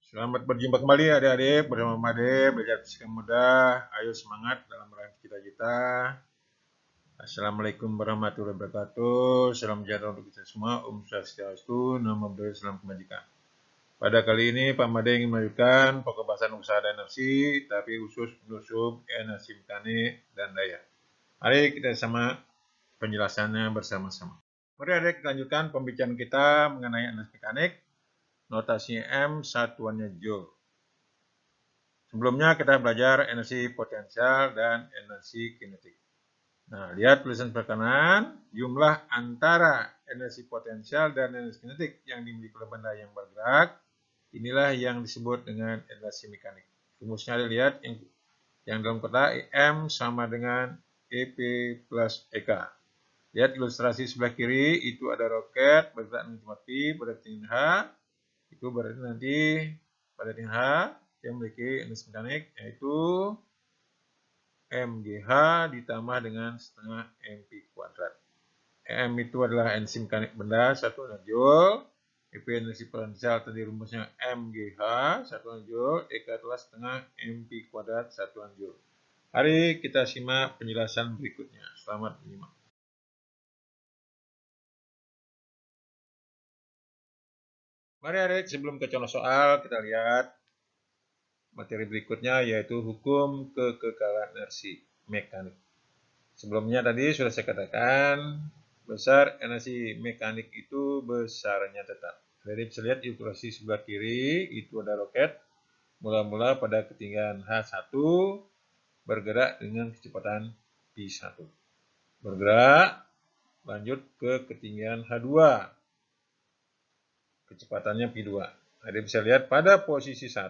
Selamat berjumpa kembali adik-adik bersama Made belajar fisika mudah. Ayo semangat dalam meraih cita-cita. Assalamualaikum warahmatullahi wabarakatuh. Salam sejahtera untuk kita semua. Swastiastu, Namo Buddhaya, salam kebajikan. Pada kali ini Pak Made ingin melanjutkan pokok bahasan usaha dan energi, tapi khusus untuk energi mekanik dan daya. Mari kita sama penjelasannya bersama-sama. Mari adik lanjutkan pembicaraan kita mengenai energi mekanik. Notasi M satuannya Joule. Sebelumnya kita belajar energi potensial dan energi kinetik. Nah, lihat tulisan sebelah kanan, jumlah antara energi potensial dan energi kinetik yang dimiliki oleh benda yang bergerak, inilah yang disebut dengan energi mekanik. Rumusnya dilihat yang dalam kotak M sama dengan EP plus EK. Lihat ilustrasi sebelah kiri, itu ada roket bergerak dengan cepat V pada ketinggian H. Itu berarti nanti pada ketinggian H yang memiliki energi mekanik yaitu mgh ditambah dengan setengah mp kuadrat. M itu adalah energi mekanik benda, satuan joule. EP energi potensial tadi rumusnya mgh, satuan joule. EK adalah setengah mp kuadrat, satuan joule. Mari kita simak penjelasan berikutnya. Selamat menyimak. Mari adik, sebelum ke contoh soal, kita lihat materi berikutnya yaitu hukum kekekalan energi mekanik. Sebelumnya tadi sudah saya katakan, besar energi mekanik itu besarnya tetap. Jadi bisa lihat ilustrasi sebelah kiri, itu ada roket. Mula-mula pada ketinggian H1, bergerak dengan kecepatan V1. Bergerak, lanjut ke ketinggian H2. Kecepatannya V2. Jadi bisa lihat pada posisi 1,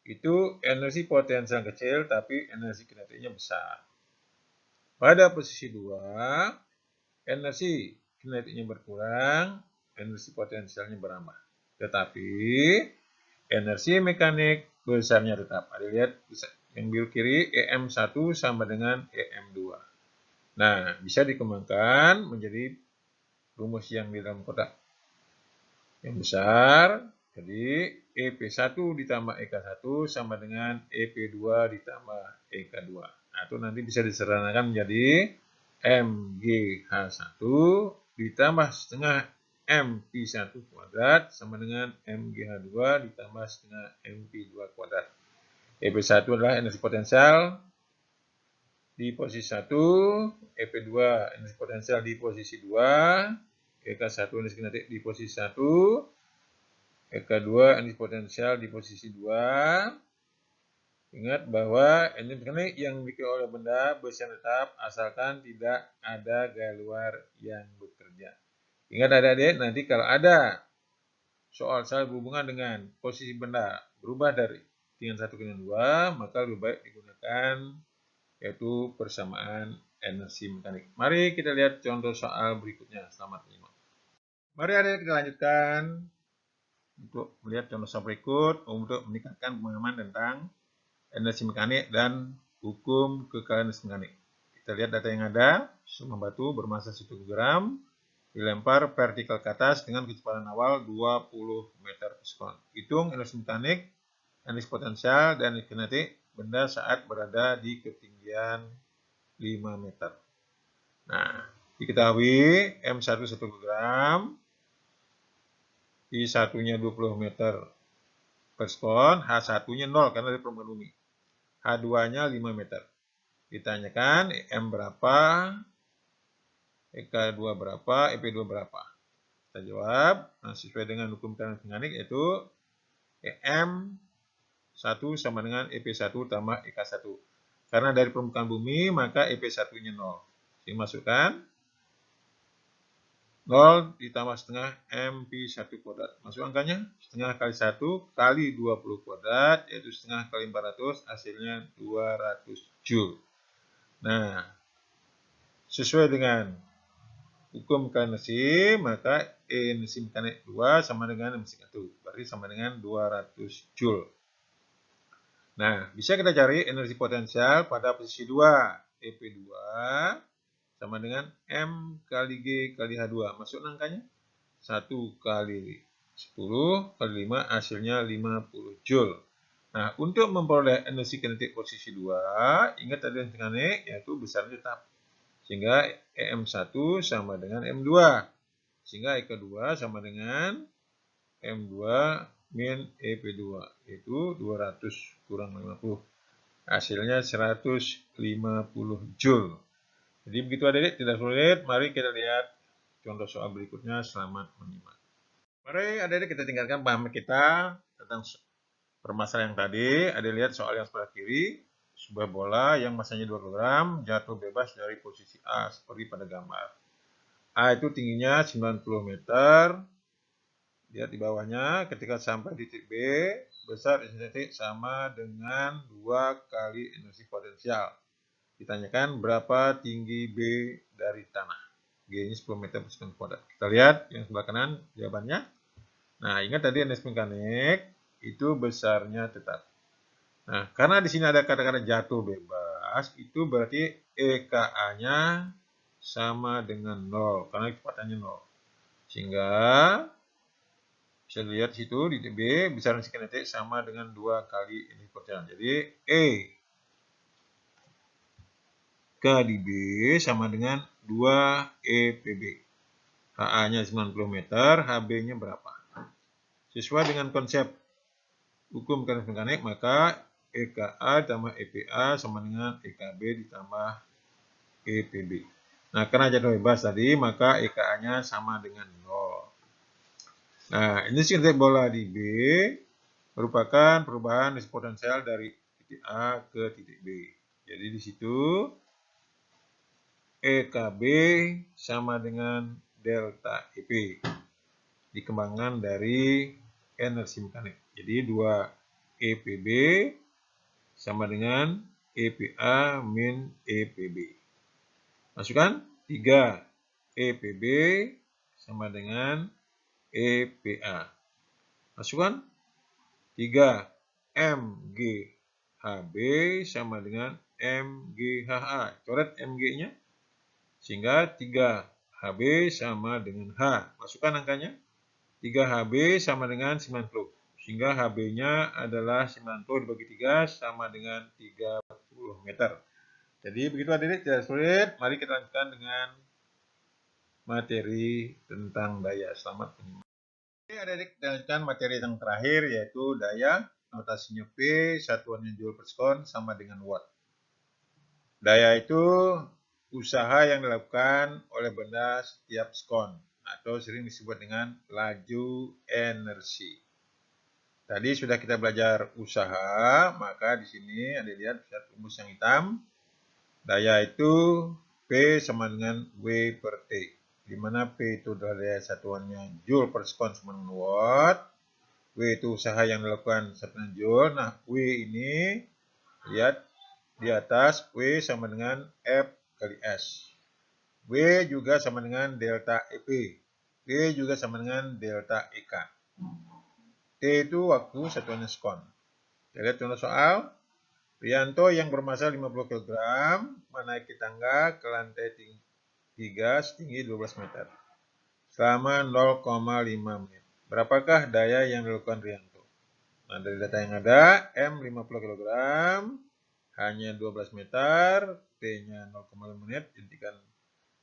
itu energi potensial kecil, tapi energi kinetiknya besar. Pada posisi 2, energi kinetiknya berkurang, energi potensialnya berambah. Tetapi energi mekanik besarnya tetap. Ada lihat yang biru kiri, EM1 sama dengan EM2. Nah, bisa dikembangkan menjadi rumus yang di dalam kotak. Yang besar, jadi EP1 ditambah EK1 sama dengan EP2 ditambah EK2. Nah, itu nanti bisa disederhanakan menjadi MGH1 ditambah setengah MP1 kuadrat sama dengan MGH2 ditambah setengah MP2 kuadrat. EP1 adalah energi potensial di posisi 1, EP2 energi potensial di posisi 2, EK1 energi kinetik di posisi 1, EK2 energi potensial di posisi 2. Ingat bahwa energi mekanik yang dimiliki oleh benda bersih tetap asalkan tidak ada gaya luar yang bekerja. Ingat adik-adik, nanti kalau ada soal-soal berhubungan dengan posisi benda berubah dari ketinggian 1 ke ketinggian 2, maka lebih baik digunakan yaitu persamaan energi mekanik. Mari kita lihat contoh soal berikutnya. Selamat menyimak. Mari adik kita lanjutkan untuk melihat contoh soal berikut untuk meningkatkan pemahaman tentang energi mekanik dan hukum kekekalan energi mekanik. Kita lihat data yang ada, sebuah batu bermasa 1 gram dilempar vertikal ke atas dengan kecepatan awal 20 meter per sekon. Hitung energi mekanik, energi potensial, dan energi kinetik benda saat berada di ketinggian 5 meter. Nah, diketahui M1 1 gram, I1-nya 20 meter per sekon, H1-nya 0 karena dari permukaan bumi. H2-nya 5 meter. Ditanyakan M berapa, EK2 berapa, EP2 berapa. Kita jawab, nah, sesuai dengan hukum kekekalan mekanik yaitu EM1 sama dengan EP1 tambah EK1. Karena dari permukaan bumi, maka EP1-nya 0. Dimasukkan 0 ditambah setengah MP1 kuadrat. Masuk angkanya, setengah kali 1 kali 20 kuadrat, yaitu setengah kali 400, hasilnya 200 Joule. Nah, sesuai dengan hukum energi, maka energi mekanik 2 sama dengan energi 1. Berarti sama dengan 200 Joule. Nah, bisa kita cari energi potensial pada posisi 2, EP2, sama dengan M kali G kali H2. Masuk angkanya? 1 kali 10 kali 5 hasilnya 50 Joule. Nah, untuk memperoleh energi kinetik posisi 2, ingat tadi energi kinetik yaitu besarnya tetap. Sehingga EM1 sama dengan M2. Sehingga EK2 sama dengan M2 min EP2, yaitu 200 kurang 50. Hasilnya 150 Joule. Jadi begitu adik-adik, tidak sulit. Mari kita lihat contoh soal berikutnya. Selamat menyimak. Mari adik-adik kita tinggalkan paham kita tentang permasalahan yang tadi. Adik lihat soal yang sebelah kiri. Sebuah bola yang masanya 2 kg jatuh bebas dari posisi A seperti pada gambar. A itu tingginya 90 meter. Lihat di bawahnya, ketika sampai di titik B, besar titik sama dengan 2 kali energi potensial. Ditanyakan berapa tinggi B dari tanah. G-nya 10 meter per sekon kuadrat. Kita lihat yang sebelah kanan jawabannya. Nah, ingat tadi energi mekanik itu besarnya tetap. Nah, karena di sini ada kata-kata jatuh bebas, itu berarti EKA-nya sama dengan 0, karena kecepatannya 0. Sehingga bisa dilihat situ di B besar energi kinetik sama dengan 2 kali energi potensial. Jadi E kali B sama dengan 2 EPB. HA-nya 90 meter, HB-nya berapa? Sesuai dengan konsep hukum mekanik, maka EKA ditambah EPA sama dengan EKB ditambah EPB. Nah, karena jatuh bebas tadi, maka EKA-nya sama dengan 0. Nah, ini kinetik bola di B merupakan perubahan energi potensial dari titik A ke titik B. Jadi di situ EKB sama dengan delta EP. Dikembangkan dari energi mekanik. Jadi 2 EPB sama dengan EPA min EPB. Masukkan 3 EPB sama dengan EPA. Masukkan 3 MGHB sama dengan MGHA. Coret MG-nya. Sehingga 3HB sama dengan H. Masukkan angkanya. 3HB sama dengan 90. Sehingga HB-nya adalah 90 dibagi 3 sama dengan 30 meter. Jadi begitu adik-adik, tidak sulit. Mari kita lanjutkan dengan materi tentang daya. Selamat menyimak. Oke adik-adik, kita lanjutkan materi yang terakhir yaitu daya. Notasinya P, satuannya Joule per sekon sama dengan watt. Daya itu usaha yang dilakukan oleh benda setiap sekon atau sering disebut dengan laju energi. Tadi sudah kita belajar usaha, maka di sini ada lihat rumus yang hitam. Daya itu P sama dengan W per T. Di mana P itu adalah daya satuannya Joule per sekon sama dengan watt. W itu usaha yang dilakukan satuan Joule. Nah, W ini lihat di atas W sama dengan F kali S. W juga sama dengan delta EP. W juga sama dengan delta EK. T itu waktu satuannya sekon. Kita lihat contoh soal. Rianto yang bermassa 50 kg menaiki tangga ke lantai 3 setinggi 12 meter selama 0,5 menit. Berapakah daya yang dilakukan Rianto? Nah, dari data yang ada, M 50 kg, hanya 12 meter, T-nya 0,5 menit, jadikan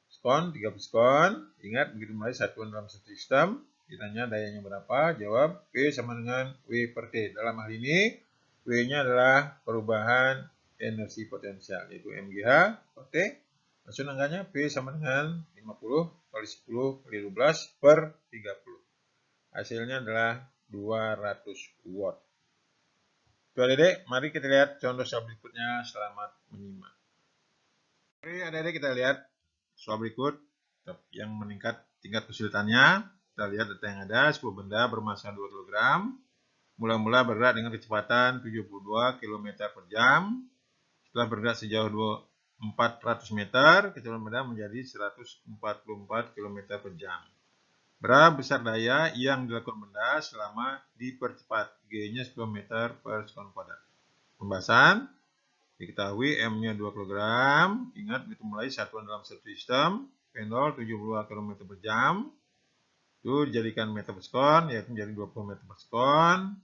sekon, 30 sekon. Ingat, begitu mulai satuan dalam satu sistem, ditanya dayanya berapa, jawab P sama dengan W per T. Dalam hal ini, W-nya adalah perubahan energi potensial, yaitu MGH per T. Maksud angkanya P sama dengan 50 kali 10 kali 12 per 30. Hasilnya adalah 200 watt. Itu adik-adik, mari kita lihat contoh soal berikutnya. Selamat menyimak. Mari adik-adik kita lihat soal berikut yang meningkat tingkat kesulitannya. Kita lihat data yang ada, sebuah benda bermassa 2 kg. Mula-mula bergerak dengan kecepatan 72 km per jam. Setelah bergerak sejauh 400 meter, kecepatan benda menjadi 144 km per jam. Berapa besar daya yang dilakukan benda selama dipercepat? G-nya 10 meter per sekon kuadrat. Pembahasan. Diketahui M-nya 2 kg. Ingat, itu mulai satuan dalam satu sistem. P0 72 km per jam. Itu dijadikan meter per sekon, yaitu menjadi 20 meter per sekon.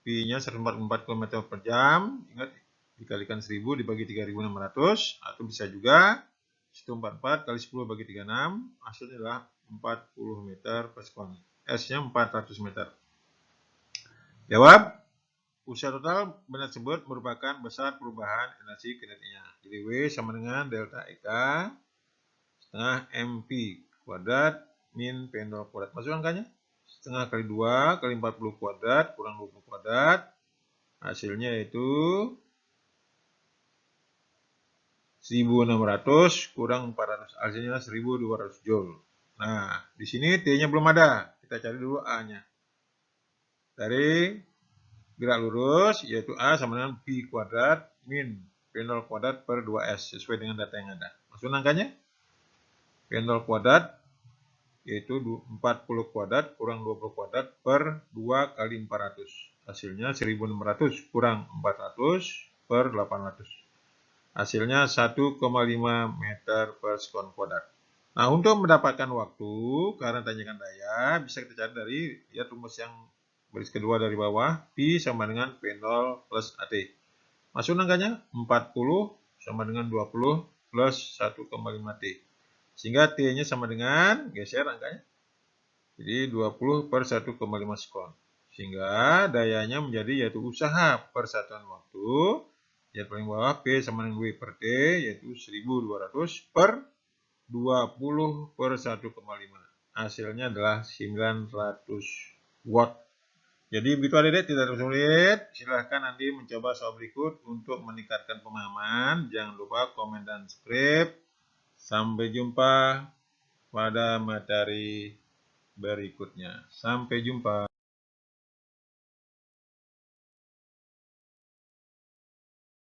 Pi-nya 144 km per jam. Ingat, dikalikan 1000 dibagi 3600. Atau bisa juga 144 kali 10 bagi 36. Hasilnya adalah 40 meter per sekon. S-nya 400 meter. Jawab. Usia total benda tersebut merupakan besar perubahan energi kinetiknya. Jadi W sama dengan delta EK setengah MP kuadrat min P0 kuadrat. Masuk angkanya? Setengah kali 2 kali 40 kuadrat kurang 20 kuadrat. Hasilnya yaitu 1600 kurang 400. Hasilnya 1200 joule. Nah, di sini T-nya belum ada. Kita cari dulu A-nya. Dari gerak lurus, yaitu A sama dengan P kuadrat min P0 kuadrat per 2S, sesuai dengan data yang ada. Masuk angkanya? P0 kuadrat, yaitu 40 kuadrat kurang 20 kuadrat per 2 kali 400. Hasilnya 1600 kurang 400 per 800. Hasilnya 1,5 meter per sekon kuadrat. Nah, untuk mendapatkan waktu, karena tanyakan daya, bisa kita cari dari rumus yang baris kedua dari bawah, Pi sama dengan P0 plus AT. Masuk angkanya 40 sama dengan 20 plus 1,5 T. Sehingga T-nya sama dengan, geser angkanya, jadi 20 per 1,5 sekon. Sehingga dayanya menjadi yaitu usaha per satuan waktu, yang paling bawah P sama dengan W per T, yaitu 1200 per 20 per 1,5. Hasilnya adalah 900 watt. Jadi begitu adik-adik, tidak terlalu sulit. Silahkan nanti mencoba soal berikut untuk meningkatkan pemahaman. Jangan lupa komen dan subscribe. Sampai jumpa pada materi berikutnya. Sampai jumpa.